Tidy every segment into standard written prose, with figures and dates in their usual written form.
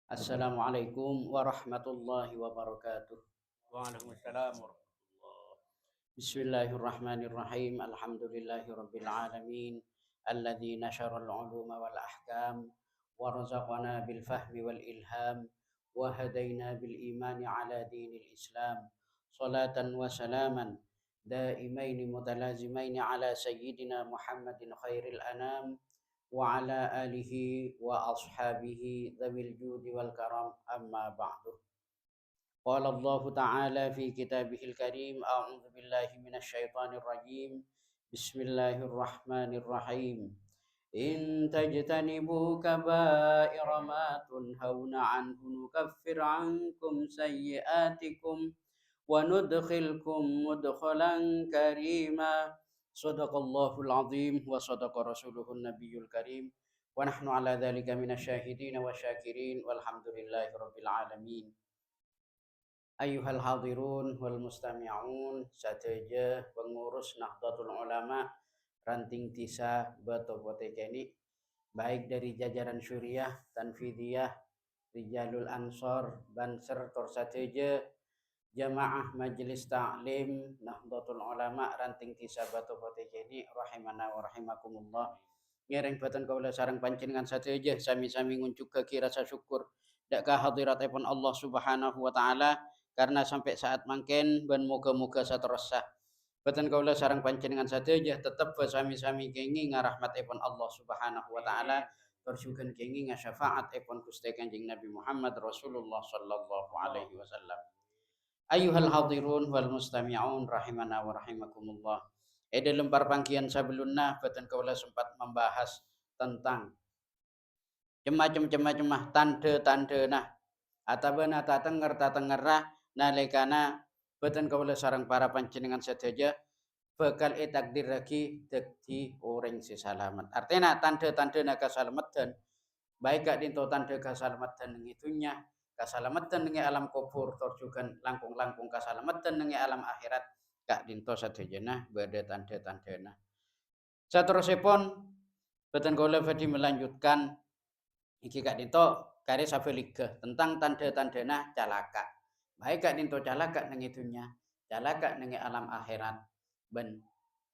Assalamualaikum warahmatullahi wabarakatuh. Waalaikumsalam warahmatullah. Bismillahirrahmanirrahim. Alhamdulillahi rabbil alamin. Alladhi nashara al-uluma wal ahkam wa razaqana bil fahmi wal ilham wa hadaina bil imani ala dinil islam. Salatan wa salaman daimaini mutalazimaini ala sayyidina Muhammadin khairil anam wa ala alihi wa ashabihi dhawil judi wal karam amma ba'du. قال الله تعالى في كتابه الكريم أعوذ بالله من الشيطان الرجيم بسم الله الرحمن الرحيم إن تجتنبوا كبائر ما تنهون عنه نكفر عنكم سيئاتكم وندخلكم مدخلا كريما صدق الله العظيم وصدق رسوله النبي الكريم ونحن على ذلك من الشاهدين والشاكرين والحمد لله رب العالمين. Ayyuhal hadirun wal mustami'un sateja pengurus Nahdlatul Ulama ranting tisa Batu Potekeni, baik dari jajaran Syuriah, Tanfidiyah, Rijalul Ansor, Banser, Torsateja, Jamaah Majelis Ta'lim Nahdlatul Ulama ranting tisa Batu Potekeni rahimana wa rahimakumullah. Ngereng batan kaula sareng panjenengan sateja sami-sami nguncuk ke rasa syukur dak hadirat epon Allah Subhanahu wa taala karena sampai saat mangken ben muga-muga saterusah batan kaula sareng panjenengan sateja tetep sami-sami kengi ngarahmat epon Allah Subhanahu wa taala tersugan kengi ngasyafaat epon Gusti Kanjeng Nabi Muhammad Rasulullah sallallahu alaihi wasallam. Ayyuhal hadirun wal mustami'un rahimana wa rahimakumullah. Dalam perpangkian sebelumnya batan kaula sempat membahas tentang cemah tanda-tanda nah atabana tatenger nalekana batan kaula sareng para panjenengan sedaja bakal takdir lagi dadi orang sesalamat. Artinya tanda-tanda na kasalamatan baik gak dinto tanda kasalamatan ng itunya kasalamatan ng alam kubur torjukan langkung-langkung kasalamatan ng alam akhirat gak dinto sadayana bada tanda-tandana. Saterusipun batan kaula badhe melanjutkan iki gak dinto kare safeliga tentang tanda-tandana calaka. Baik gak dinto calaka ng itunya, calaka ng alam akhirat ben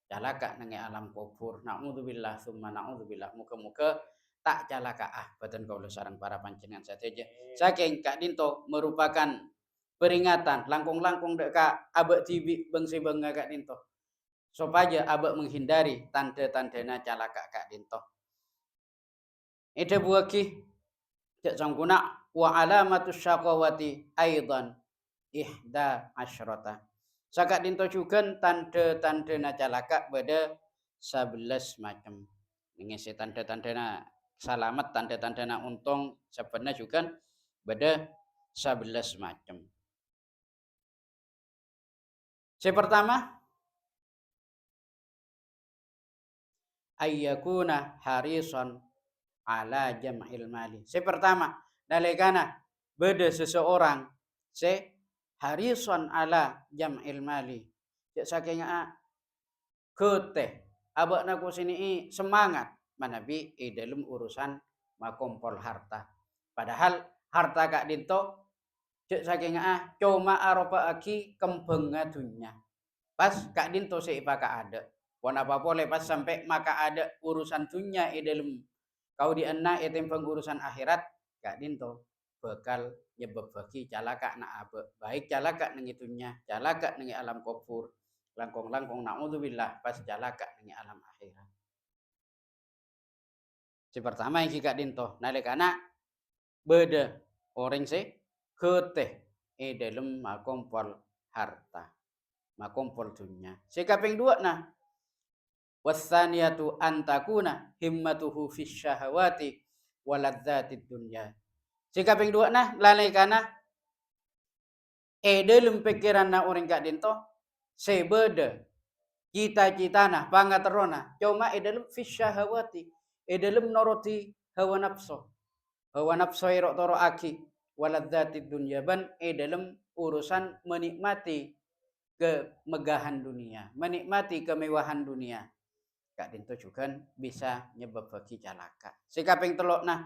calaka ng alam kubur. Naudzubillah summa naudzubillah. Muga-muga tak calaka batan kaula sareng para panjenengan sateja. Saking Kak Dinto merupakan peringatan langkung-langkung dek Kak abek tibi bengsi benga Kak Dinto. Supaya abek menghindari tanda-tandana calaka Kak Dinto. Ida buaki cek sangkuna wa alamatus syaqawati aidan ihda asyrata. Saka dinto juga tanda-tandana calaka pada 11 macam. Ini tanda-tandana selamat, tanda-tandana untung sebenarnya juga pada 11 macam. Yang pertama ayyakuna harisan ala jam'il mali. Yang pertama nalekana beda seseorang harisan ala jam'il mali. Saking keteh abak naku sini semangat manabi dalam urusan makompol harta. Padahal harta Kak Dinto cek saking cuma aropa aki kembenga dunya. Pas Kak Dinto seipaka ada. Wan apa boleh pas sampai maka ada urusan dunya dalam kau di ena tentang urusan akhirat Kak Dinto bakal nyebab bagi calaka na abe baik calaka nang itunya calaka nang alam kubur langkong-langkong naudzubillah pas calaka nang alam akhirat. Si pertama yang Kak Dinto nalekana beda orang keteh dalam makompol harta makompol dunya. Si kaping dua nah wasaniyatu antakuna himmatuhu fis syahawati waladzatid dunya. Si kaping dua nah lalekana dalam pikiran na orang Kak Dinto sebeda cita-cita nah pangaterona cuma dalam fis syahawati dalam noroti hawa nafsu irok toro aki waladzatid dunya ban dalam urusan menikmati kemegahan dunia, menikmati kemewahan dunia. Kak Dinto juga bisa nyebab bagi calaka. Si kaping telok nah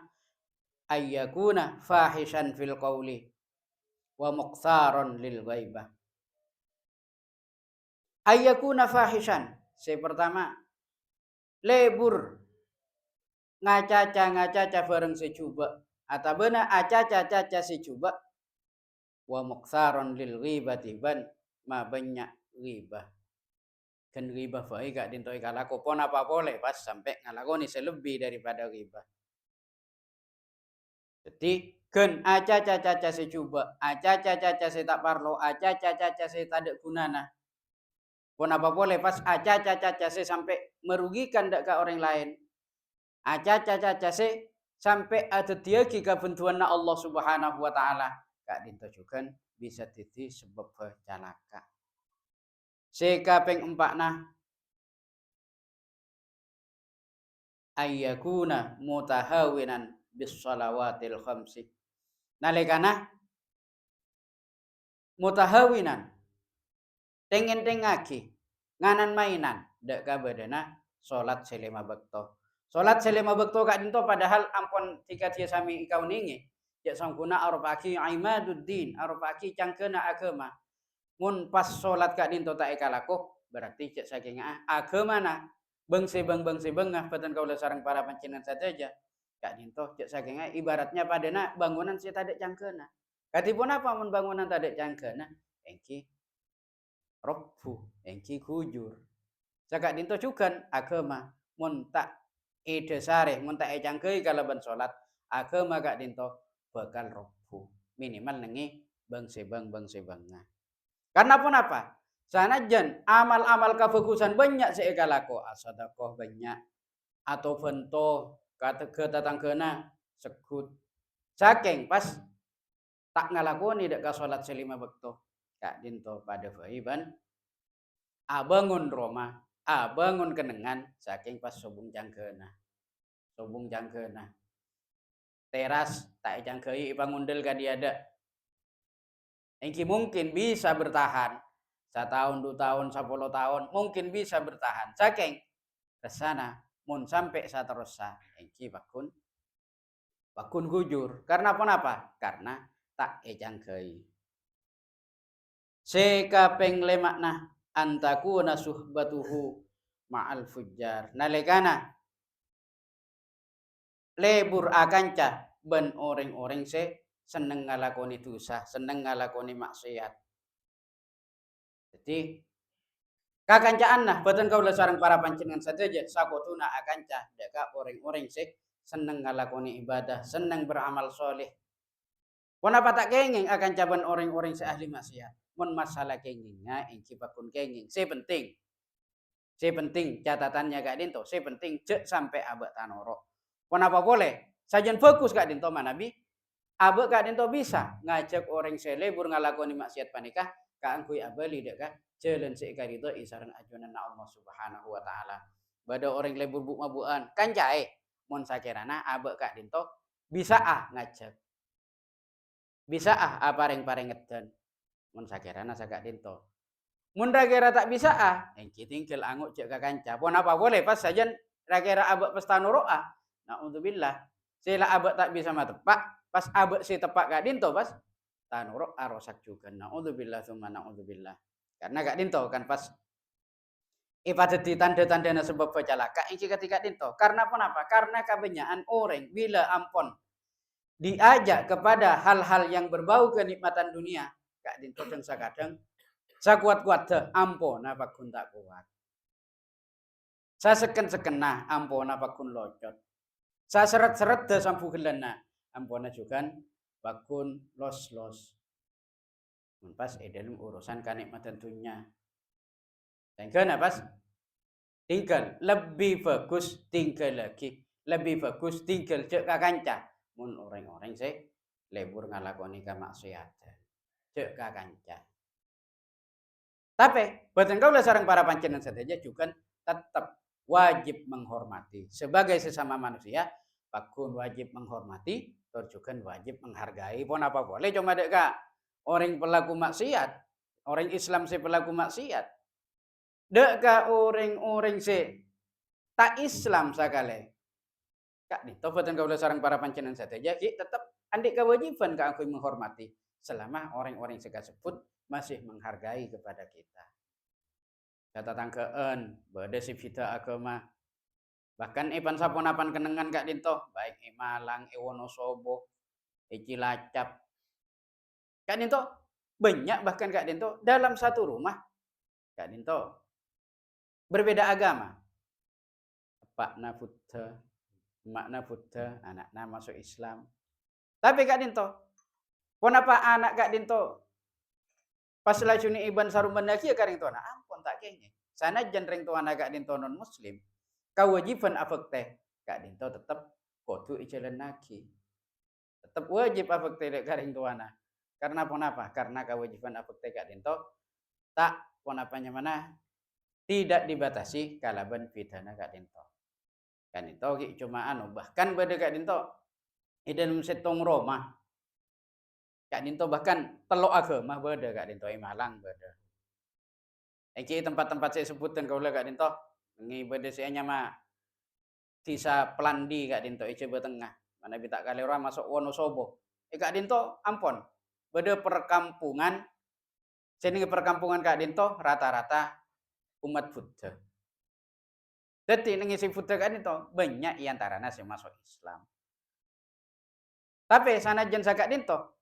ayyakuna fahishan fil qawli wa muqtharon lil ghaibah. Ayyakuna fahishan. Yang pertama, lebur ngacaca bareng secuba atau beuna acaca secuba wa muqtharon lil ghibati ban ma banyak ghibah. Kan ghibah bae gak dintoi kalako pon apa boleh pas sampai ngalakoni selebih daripada ghibah. Jadi kan acaca secuba, acaca se tak parlo, acaca se tak gunana. Pon apa boleh pas acaca se sampai merugikan dak ke orang lain. Acaca se sampai ada dia jika bentuan Allah Subhanahu wa taala. Kak dintojukan bisa jadi sebab celaka. Sekaping empakna ayyakuna mutahawinan bis shalawatil khamsi. Nalikana mutahawinan tengen-tengaki nganan mainan dak kabadana salat selema bekto. Salat selema bekto kak dinto padahal ampun tika dia sami ikau ningi ya sangkuna arbaki imaduddin arbaki cangkena agama. Mun pas salat kak dinto tak ekalako berarti cek saking agama na bengse bengah patan kau sareng para pancingan saja kak dinto cek saking ibaratnya padana bangunan si tadek cangkena. Katipun apa mun bangunan tadek cangkena engki robbu engki kujur. Sakak dinto cukan agama mun tak dasare mun tak cangkei kalaban salat agama kak dinto bakal robbu minimal nengi bangse bangah. Karena pun apa? Sanajan amal-amal kebagusan banyak seegalako sedekah banyak atau bento kata ketanggena sekut saking pas tak ngalakoni dak ka salat selima bekto kak dinto pada faiban abangun Roma abangun kenengan saking pas sobung jangkeuna teras tak jangkei pangundel ka diada engki mungkin bisa bertahan 1 tahun 2 tahun 10 tahun mungkin bisa bertahan saking kesana mun sampai saterusnya engki bakun gujur karena apa? Karena tak ejangkei. Sekapeng lemakna antakuna suhbatuhu ma'al fujjar. Nalikana lebur akanca ben orang-orang se seneng ngalakoni dosa, seneng ngalakoni maksiat. Jadi kakancaan nah batan kaula sareng para panjenengan sadeja sakotuna akanca deka orang-orang se seneng ngalakoni ibadah, seneng beramal soleh. Kenapa tak kenging akan caban orang-orang se ahli maksiat? Mun masalah kengingnya engki bakun kenging. Se penting catatannya Kak Dinto, se penting cek sampai abek tanoro. Kenapa boleh? Sajen fokus Kak Dinto manabi abek Kak Dinto bisa ngajak orang selebur ngalakoni maksiat panikah kaangkui abeli dek Kak jalan se Kak Dinto isareng ajunan Allah Subhanahu wa taala. Bada orang lebur buk-mabuan kan jae mun sakirana abek Kak Dinto bisa ngajak. Bisa apareng-pareng ngeden mun sakirana sagak dinto. Mun rakira tak bisa engki tinggal anguk cek ka kanca. Pon apa boleh pas sajen rakira abek pesta nuroa. Naudzubillah. Sila abek tak bisa matepak, pas abek si tepak gak dinto pas tanuro arosak juga. Naudzubillah summa naudzubillah. Karena gak dinto kan pas ibadat di tanda-tandana sebab celaka engki ketika dinto. Karena apa? Karena kebanyakan orang bila ampon diajak kepada hal-hal yang berbau kenikmatan dunia kak dinto dan sakadang sakuat-kuat deh ampona pakun tak kuat saseken-sekena ampona pakun locot saseret-seret deh sampu gelana ampona juga pakun los-los pas dalam urusan kenikmatan dunia dan pas tinggal lebih bagus tinggal lagi lebih bagus tinggal cek kakanca mun orang-orang se lebur ngalakoni kemaksiatan cek kakanca. Tapi boten kaula sareng para panjenengan saja juga tetap wajib menghormati sebagai sesama manusia pakun wajib menghormati tur juga wajib menghargai pun apa boleh cuma dek Kak orang pelaku maksiat orang Islam se pelaku maksiat dek Kak orang-orang se tak Islam sakale Kak dinto boten kaula sareng para panjenengan sadaya ki tetep andik kewajiban Kak aku menghormati selama orang-orang sekasebut masih menghargai kepada kita. Catatangkeun bade sifida agama. Bahkan ipan sapunapan kenengan Kak dinto, baik i Malang, i Wonosobo, i Cilacap. Kak dinto banyak bahkan Kak dinto dalam satu rumah Kak dinto berbeda agama. Bapakna Buddha, emakna Buddha, anakna masuk Islam. Tapi Kak dinto, kenapa anak Kak dinto pas lajune iban sarumban kieu ka ring tuana ampun tak kenging. Sanajan ring tuana Kak dinto non muslim, kewajiban abek teh Kak dinto tetep kudu ijalan lagi. Tetep wajib abek teh ka ring tuana. Karena apa? Karena kewajiban abek teh Kak dinto tak ponapanya mana tidak dibatasi kalaban pidana Kak dinto. Kan itu cuma anu bahkan bade Kak dinto di dalam setong Roma Kak dinto bahkan telok agama bade Kak dinto i Malang bade. Iki tempat-tempat saya sebutkan kaula Kak dinto ngi bade nya mah Desa Pelandi Kak dinto i Jawa Tengah. Mana bita kalora masuk Wonosobo. Kak dinto ampun bade perkampungan jenenge perkampungan Kak dinto rata-rata umat Buddha. Dadi ning isi Buddha Kak dinto banyak i antarana sing masuk Islam. Tapi sanajan sa Kak dinto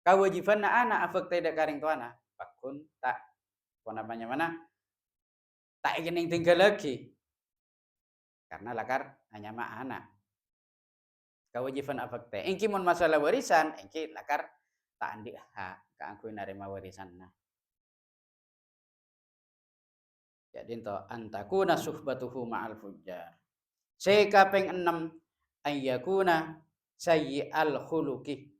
kewajiban anak afek tidak karing tuana pakun tak apa namanya mana tak ingin tinggal lagi karena lakar hanya mah anak kewajiban afek teh engki mun masalah warisan engki lakar tak andi hak kaangku narima warisan nah jadi ento antakuna suhbatuhu ma'al fujjar sekaping 6 ayyakuna sayyi'al khuluqi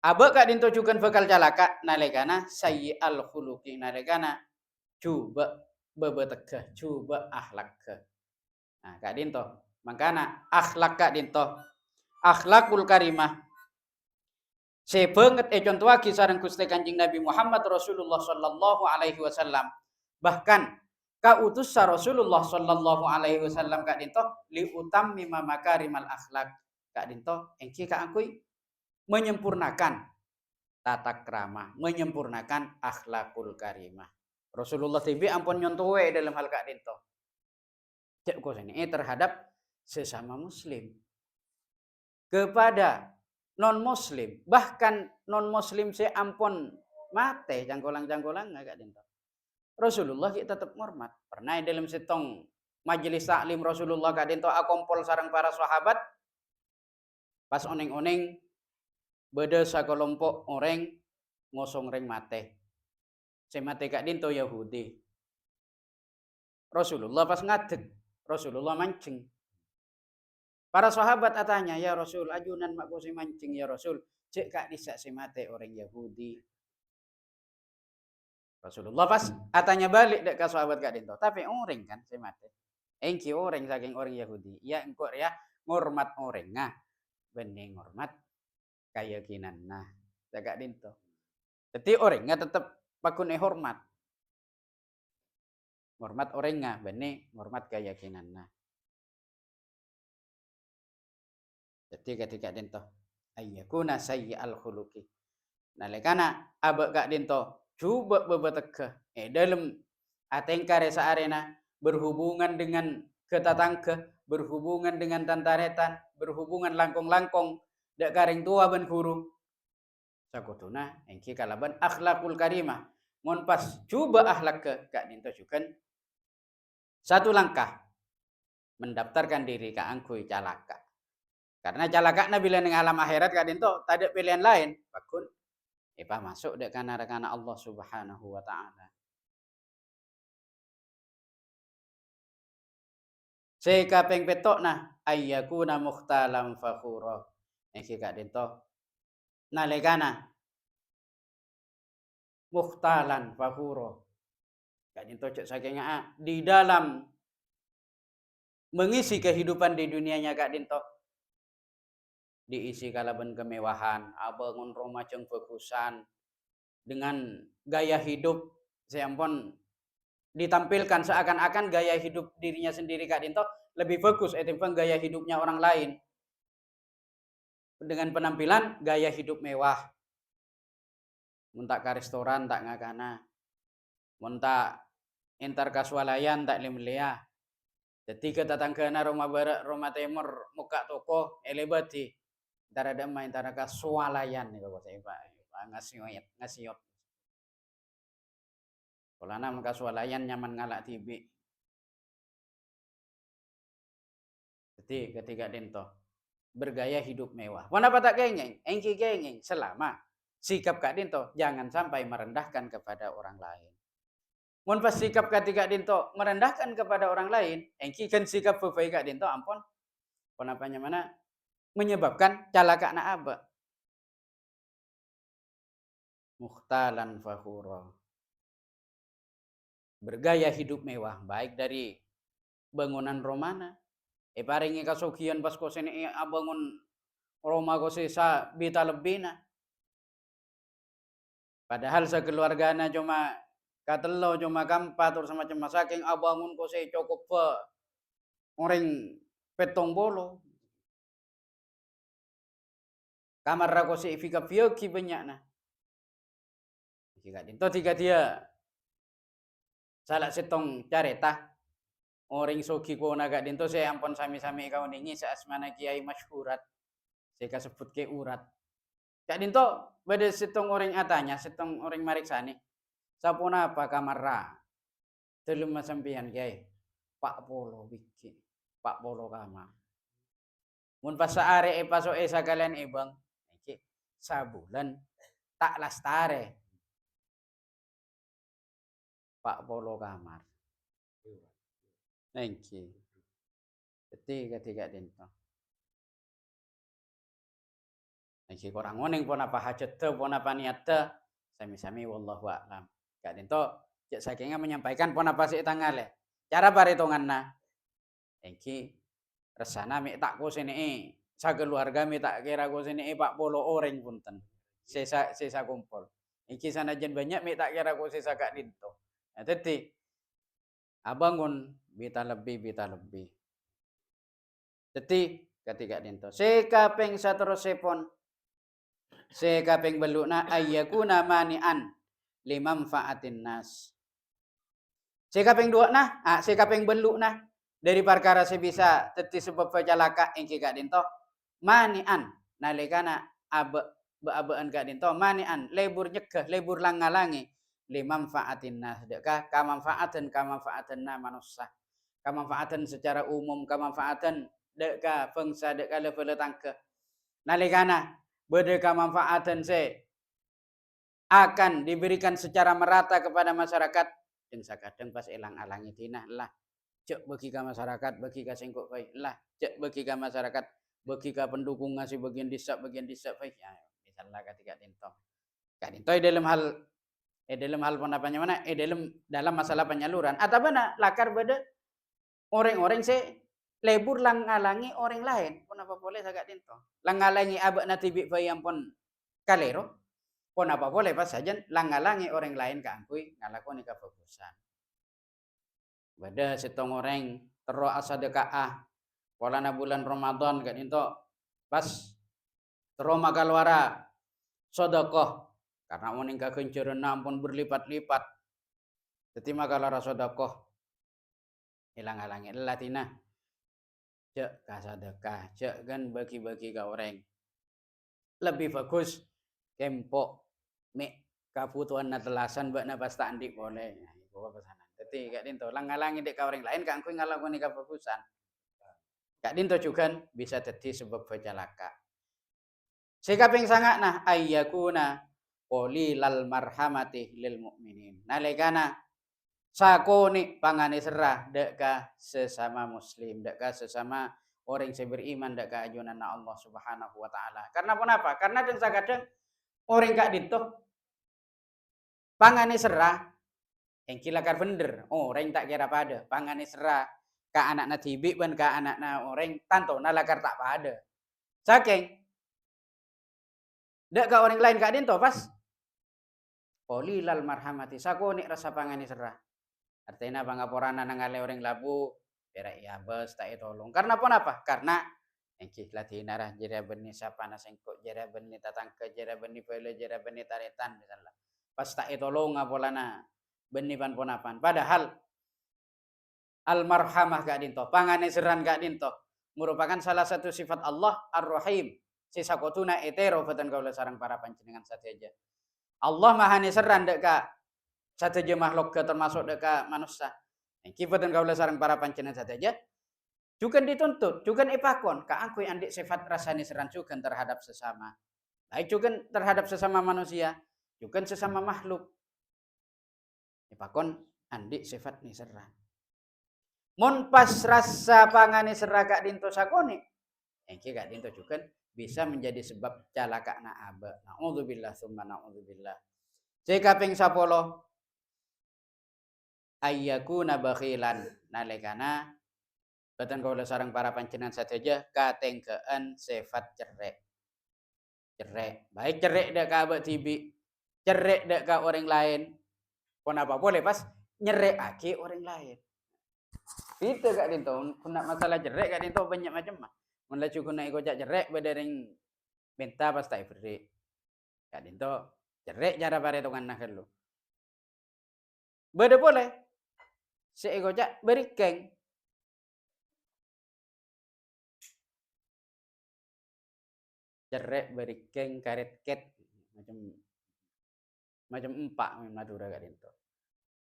Aba Kak dinto jugan bakal calaka nalegana sayyi'al khuluqi nalegana coba bebetegah coba akhlak nah Kak dinto mangkana akhlak Kak dinto akhlakul karimah sebanget contoh lagi sareng Gusti Kanjeng Nabi Muhammad Rasulullah sallallahu alaihi wasallam bahkan kautus Rasulullah sallallahu alaihi wasallam Kak dinto li utammima makarimal akhlak Kak dinto engki Kak angkuy menyempurnakan tata krama, menyempurnakan akhlakul karimah. Rasulullah TV ampun nyontowe dalam hal Kak dinto. Cek ini terhadap sesama muslim. Kepada non muslim, bahkan non muslim saya ampun mate jangkolang-jangkolang Kak dinto. Rasulullah kita tetap hormat. Pernah dalam setong majelis taklim Rasulullah Kak dinto akompol sareng para sahabat pas oneng-oneng beda sakelompok orang ngosong ring mate. Si mate Kak dinto Yahudi. Rasulullah pas ngadeg, Rasulullah mancing. Para sahabat atanya, ya Rasul, ajunan mak si mancing ya Rasul. Cek Kak disak si mate orang Yahudi. Rasulullah pas atanya balik dek ke sahabat Kak dinto. Tapi orang kan si mate. Engki orang saking orang Yahudi. Ya engko ya ngormat orang. Nah, bening ngormat keyakinan nah Kak dinto. Jadi orangnya tetap pakune hormat. Hormat orangnya bening hormat keyakinan nah. Jadi ketika dinto ayyakuna sayyi'al khuluqi. Nalekana abek Kak dinto coba bebetegeh dalam atengkare saarena berhubungan dengan ketatangga, berhubungan dengan tantaretan, berhubungan langkong-langkong dak karing tua ben guru. Sakutuna engki kalaban akhlakul karimah. Mun pas coba akhlak ke Kak dinto juga satu langkah mendaftarkan diri Kak angkuy calaka. Karena calaka bila ning alam akhirat Kak dinto tak ada pilihan lain. Bakun Ipa masuk dek kana Allah Subhanahu wa taala. Sekaping petokna ayyakuna mukhtalam fakhura. Iki Kak dinto nalekana mukhtalan fakhura. Kak dinto cek saking di dalam mengisi kehidupan di dunianya Kak dinto diisi kalaban kemewahan, abangun rumah jeung bagusan dengan gaya hidup seampun ditampilkan seakan-akan gaya hidup dirinya sendiri Kak dinto lebih fokus timbang gaya hidupnya orang lain. Dengan penampilan gaya hidup mewah. Mun tak ke restoran tak ngakana. Mun tak entar kaswalayan tak limlea. Jadi ketatangkana rumah barat, rumah timur, muka toko, elebati. Antara damai, antara kaswalayan nih kalau saya pak, ngasiot. Kalau nama kaswalayan nyaman ngalak tibi. Jadi ketika dento bergaya hidup mewah. Kenapa tak kengeng? Engki kengeng selama sikap kak dento jangan sampai merendahkan kepada orang lain. Mun pas sikap ketika dento merendahkan kepada orang lain, engki kan sikap fefai kak dento ampun. Kenapanya mana menyebabkan calaka na aba. Mukhtalan fakhura. Bergaya hidup mewah baik dari bangunan romana. Paringi kasugian pas ko sini abangun Roma ko sa bita lebih na. Padahal sa keluargana cuma katelo cuma kampat or semacam saking abangun ko sa cukup pa orang petong bolo. Kamar ko sa ifika piyoki banyak na. Jika dinto tiga dia salah setong careta orang soki ko naga dinto saya ampun sami-sami kau ningi sa asmana kiai masyhurat. Saya kasebut ke urat. Kak dinto beda setong orang atanya, setong orang mariksani. Sapuna apa kamar telum masampian kiai. Pak Polo biki. Pak Polo kamar. Mun pas saare paso sa kalian ibang. Iki sabulan tak lastare. Pak Polo kamar. Thank you. Ketika dinto. Niki korang ngoning pun apa hajat te pun apa niat te sami-sami wallahu a'lam. Kak dinto cek sakingnya menyampaikan pun apa sih tangale. Cara paritonganna. Engki resana mi tak ko sini sa keluarga mi tak kira ko sini Pak Polo orang punten. Sesa kumpul. Iki sanajan banyak mi tak kira ko sesa kak dinto. Nah, teti abangun bita lebih. Teti ketika dinto. Sekaping saterusipun sekaping belukna ayyakuna mani'an limanfaatin nas. Sekaping dua nah, sekaping beluk nah dari perkara sebisa teti sebab pecalaka engki kak dinto mani'an nalikana abean kak dinto mani'an lebur nyegah lebur langalangi limanfaatin nas dekah kamanfaatan na manusia kamanfaatan secara umum kamanfaatan dekah bangsa dekah level tangke nalikana berdeka manfaatan akan diberikan secara merata kepada masyarakat dan sakadeng pas elang-alangi tinah lah cek bagi ke masyarakat bagi ke singkuk baik lah cek bagi ke masyarakat bagi ke pendukung ngasih bagian disa baik ya misalnya ketika dinto dalam hal pendapatnya mana dalam masalah penyaluran atau mana lakar beda orang-orang lebur langalangi orang lain pun apa boleh sagak dinto langalangi abak na tibi bayam pun kalero pun apa boleh pas saja langalangi orang lain kaangkui ngalakoni kebagusan beda setong orang tero asadekaah polana bulan Ramadan gak dinto pas tero makalwara sedekah karena moning kakenceurna ampun berlipat-lipat jadi makalwara sedekah ilang-alangi latina cek kasadekah cek kan bagi-bagi ke orang lebih bagus kempok mik kebutuhan natelasan buat nabas tandik boleh bawa pesanan jadi gak dinto langalangi dek ke orang lain kan aku ngalakoni kebagusan gak dinto juga bisa jadi sebab pecalaka sikaping sangat nah ayyakuna qolilal marhamati lil mukminin nalikana sakoni pangane serah deka sesama muslim deka sesama orang yang beriman deka ajunan Allah Subhanahu wa taala. Karena kenapa? Karena den sakadeng orang gak dito pangane serah engki lakar bener orang tak kira pada pangane serah ka anak tibi ban ka anak orang tanto lakar tak pada. Saking deka orang lain gak dito pas qolilal marhamati sakoni rasa pangane serah. Artinya pangaporana nangale orang labu Pera iya bes tak tolong. Karena apa? Karena engki latih narah jera beni sapana sengkok jera beni tatangke jera beni pele jera beni taretan misalnya. Pas tak tolong apolana beni pan ponapan. Padahal al-marhamah gak dinto, pangane seran gak dinto merupakan salah satu sifat Allah Ar-Rahim. Sisa kotuna etero batan kaula sarang para panjenengan sateja. Allah maha seran dek ka sateja makhluk termasuk dek ka manusia. Engki batan kaula sarang para panjenengan sateja. Juga dituntut, juga ipakon, ka aku yang andik sifat rasani seran juga terhadap sesama. Baik juga terhadap sesama manusia, juga sesama makhluk. Ipakon andik sifat ni seran. Mun pas rasa pangane seragak dinto sakone, engke gak dinto juga bisa menjadi sebab calaka na aba. Nauzubillah summa nauzubillah. Sekaping 10 ayyakuna bakhilan nalekana batan kaula sareng para panjenengan sateja katengkeun sifat cerek. Cerek, baik cerek dek ka abak tibi, cerek dek ka orang lain. Pun apa boleh pas nyerek aki orang lain. Itu gak dinto, kuna masalah cerek gak dinto banyak macam mah. Mun lacu kuna iko jak cerek bedereng minta pas tak beri. Gak dinto cerek cara paretongan nak lu. Beda boleh. Si iko jak beri keng. Cerek beri keng karet ket macam empak Madura gak dinto.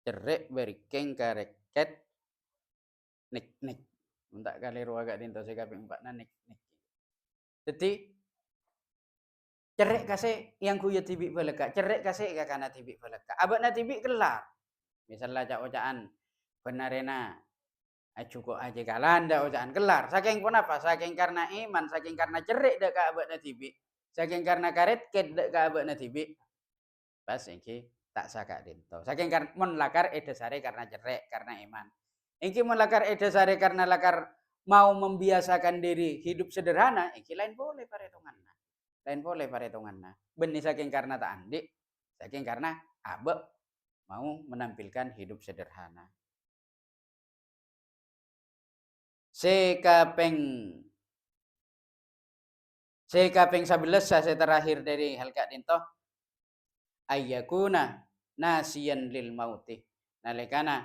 Cerek beri keng karet ket nik nik. Untak kali ruang gak dinto sekaping empat nik nik. Jadi cerek kasih yang kuya tibik baleka, cerek kasih ka kana tibik baleka. Abak na tibik kelar. Misalnya cak ocaan benarena cukup aja kalan dah ocaan kelar. Saking pun apa? Saking karena iman, saking karena cerik dak ka abak na tibik. Saking karena karet ket dak ka abak na tibik. Pas engki tak saka dinto. Saking karena mun lakar edasare karena cerik, karena iman. Engki mun lakar edasare karena lakar mau membiasakan diri hidup sederhana, engki lain boleh paretonganna. Lain boleh paretonganna. Benih saking karena tak andik, saking karena abak mau menampilkan hidup sederhana. Sekaping 11 saya terakhir dari halkat dinto ayyakuna nasiyan lil mauti. Nalekana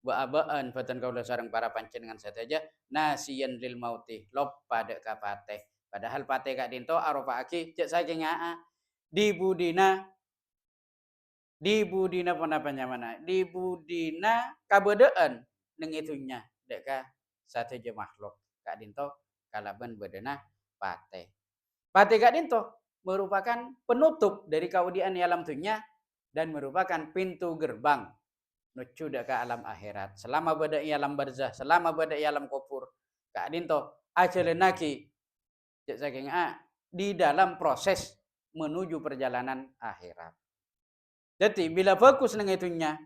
baabaan batan kaula sareng para panjenengan sateja nasiyan lil mauti lop pada kapate. Padahal pate kak dinto aropa aki cek saking di budina pun apanya mana di budina kabedaan neng itunya deka sateja makhluk kak dinto kalaban bedena pate. Pate kak dinto merupakan penutup dari kaudian alam dunia dan merupakan pintu gerbang menuju ke alam akhirat. Selama berada di alam barzah, selama berada di alam kubur, kak dinto ajalenaki saking di dalam proses menuju perjalanan akhirat. Jadi bila fokus neng itunya,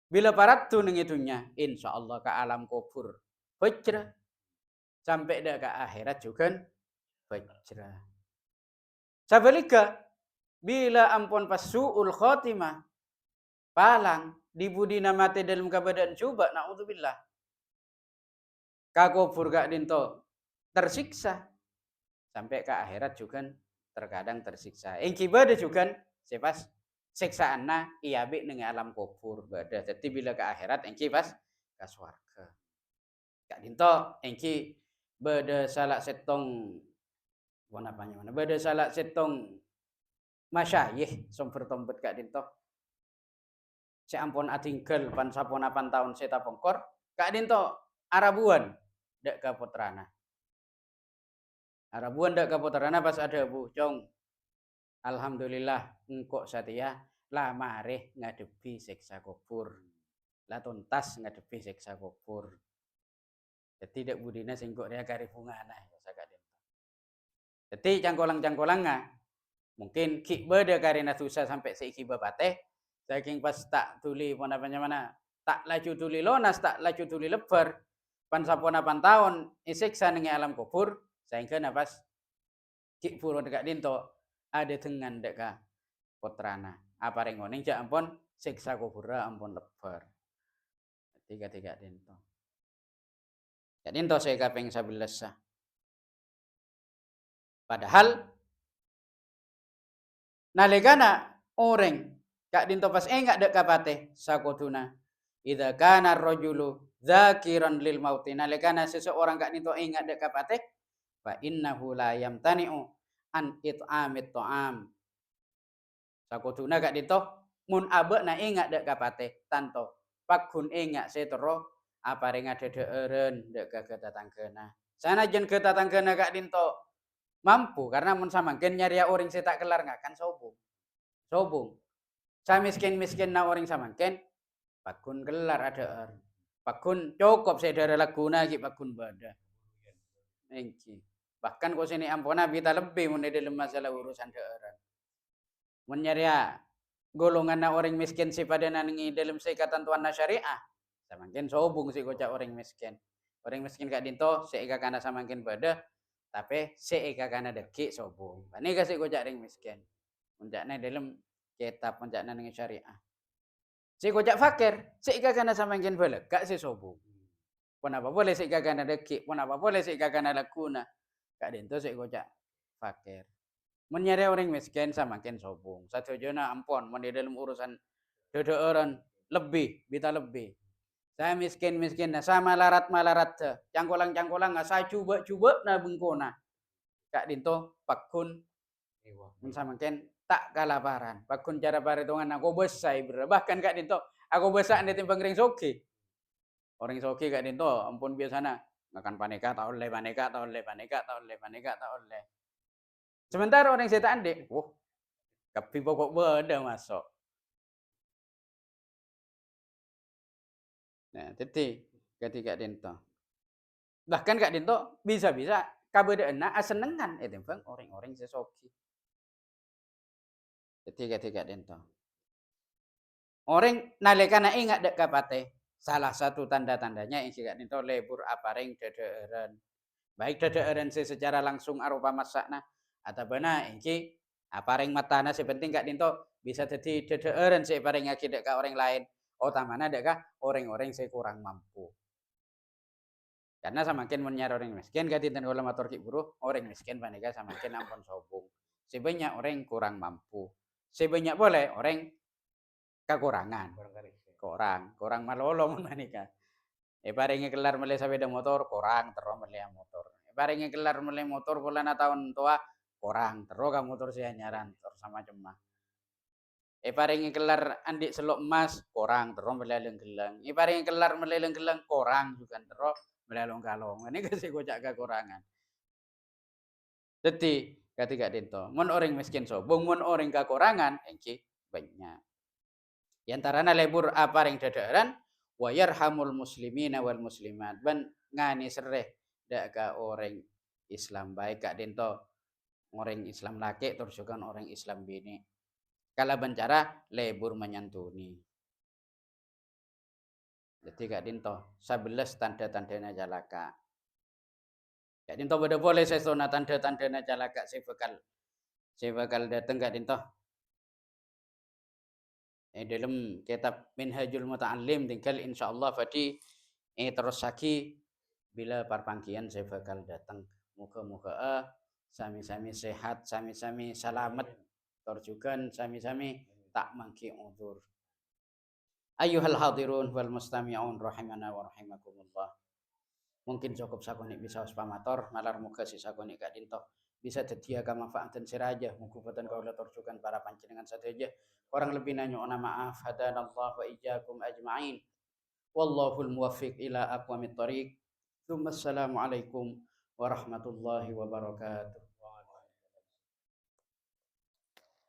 bila paratu neng itunya, insya Allah ke alam kubur hijrah sampai dah ke akhirat juga hijrah. Sabalika bila ampun pasuul khotimah palang di budina mati dalam keadaan coba naudzubillah kakufur gak dinto tersiksa sampai ke akhirat juga terkadang tersiksa. Engki bada juga sepas siksaanna iabe neng alam kubur bada. Jadi bila ke akhirat engki pas ke swarga. Gak dinto engki bada salah setong mana bada salah setong masyayikh sumber tombet gak dinto si ampun atinggal pan saponapan tahun seta pengkor gak dinto arabuan dak ka putrana. Arabuan dak ka putrana pas ada bucong. Alhamdulillah engkok satia lah mareh ngadepi siksa kubur. Lah tuntas ngadepi siksa kubur. Jadi dak budina singkok dia karifungana ya sagak dinto. Jadi cangkolang-cangkolang mungkin ki beda karena susah sampai seiki babate saking pas tak tuli pun apanya mana tak laju tuli lonas tak laju tuli lebar pan sapona pan tahun isiksa ning alam kubur sehingga napas ki purun dekat dinto ada dengan deka putrana apa rengoning jak ampun siksa kubur ampun lebar tiga dinto Kak dinto saya kaping 11. Padahal nalikana orang kak dinto pas enggak dek kapate sakotuna idza kana rajulu dzakiran lil mauti nalikana seseorang kak dinto enggak dek kapate fa innahu la yamtani'u an it'amit ta'am sakotuna kak dinto mun abe na enggak dek kapate tanto pakun enggak setero apa ringa dedeureun dek ketatangkeuna sanajan ketatangkeuna kak dinto mampu karena mun samangkeun nyaria orang saya tak kelar nggak kan sobung saya miskin na orang samangkeun pakun kelar ada pakun cukup saya dari laguna ki pakun bada engki bahkan kau sini ampona bita lebih mun dalam masalah urusan daerah mun nyaria golongan na orang miskin si pada nangi dalam ketentuan syariah samangkeun sobung si kocak orang miskin kak dinto seika kana samangkeun bada tapi seika kana deki sobung bani kasih kocak orang miskin puncaknya dalam kitab puncaknya dengan syariah si kocak fakir seika kana samangkeun bala gak si sobung pun apa boleh seika kana deki pun apa boleh seika kana laguna kak dinto si kocak fakir menyari orang miskin samangkeun sobung satujana ampun mun di dalam urusan dedeureun lebih bita lebih saya miskin nah sama malarat cangkolang nggak saya coba na bengkona kak dinto pakun samangkeun tak kalaparan pakun cara paritungan aku besai bahkan kak dinto aku besar ane timbang ring soki orang soki kak dinto ampun biasana makan paneka tak oleh sementara orang setan dek tapi pokok beda masuk nah teti ketika dinto bahkan kak dinto bisa kabedeuna asenengan timbang orang-orang sesoki ketika dinto orang nalikana ingat dek kapate salah satu tanda-tandanya yang kak dinto lebur aparing dedeureun baik dedeureun secara langsung arupa masakna atau benar ingki aparing matana sepenting kak dinto bisa jadi dedeureun paring ngaki dek orang lain utamana dek orang-orang saya kurang mampu karena semakin menyar orang miskin kak dinten kula matur ki buruh orang miskin panika semakin ampun sobung sebanyak orang kurang mampu sebanyak boleh orang kekurangan kurang malolo mun manika paringi kelar mele sepeda motor kurang terus mele motor paringi kelar mele motor bulan tahun tua kurang terus ka motor saya nyaran terus sama cemah paringi kelar andik selok emas kurang terus mele gelang paringi kelar mele gelang kurang juga terus mele kalong ini kasih kocak kekurangan jadi ketika dinto mun orang miskin sobong mun orang kekurangan engki banyak di antaranya lebur apa yang dadaran wa yarhamul muslimina wal muslimat ban ngani sereh dak ka orang Islam baik kak dinto orang Islam laki terus juga orang Islam bini kala bencara lebur menyantuni jadi kak dinto 11 tanda-tandanya jalaka kak dinto beda boleh sesona tanda-tandanya jalaka saya bakal datang kak dinto dalam kitab Minhajul Muta'allim tinggal insyaallah fadi terus lagi bila perpanggian saya bakal datang muka-muka sami-sami sehat sami-sami selamat terjugan sami-sami tak mangki udzur ayyuhal hadirun wal mustami'un rahimana wa rahimakumullah mungkin cukup sakuni bisa pamator malar muka si sakuni kak dinto bisa tetia ka manfaatan siraja mukufatan kaula terjugan para panjenengan saja orang lebih nanya maaf hadanallah wa iyyakum ajma'in wallahul muwaffiq ila aqwamit thoriq. Assalamualaikum warahmatullahi wabarakatuh.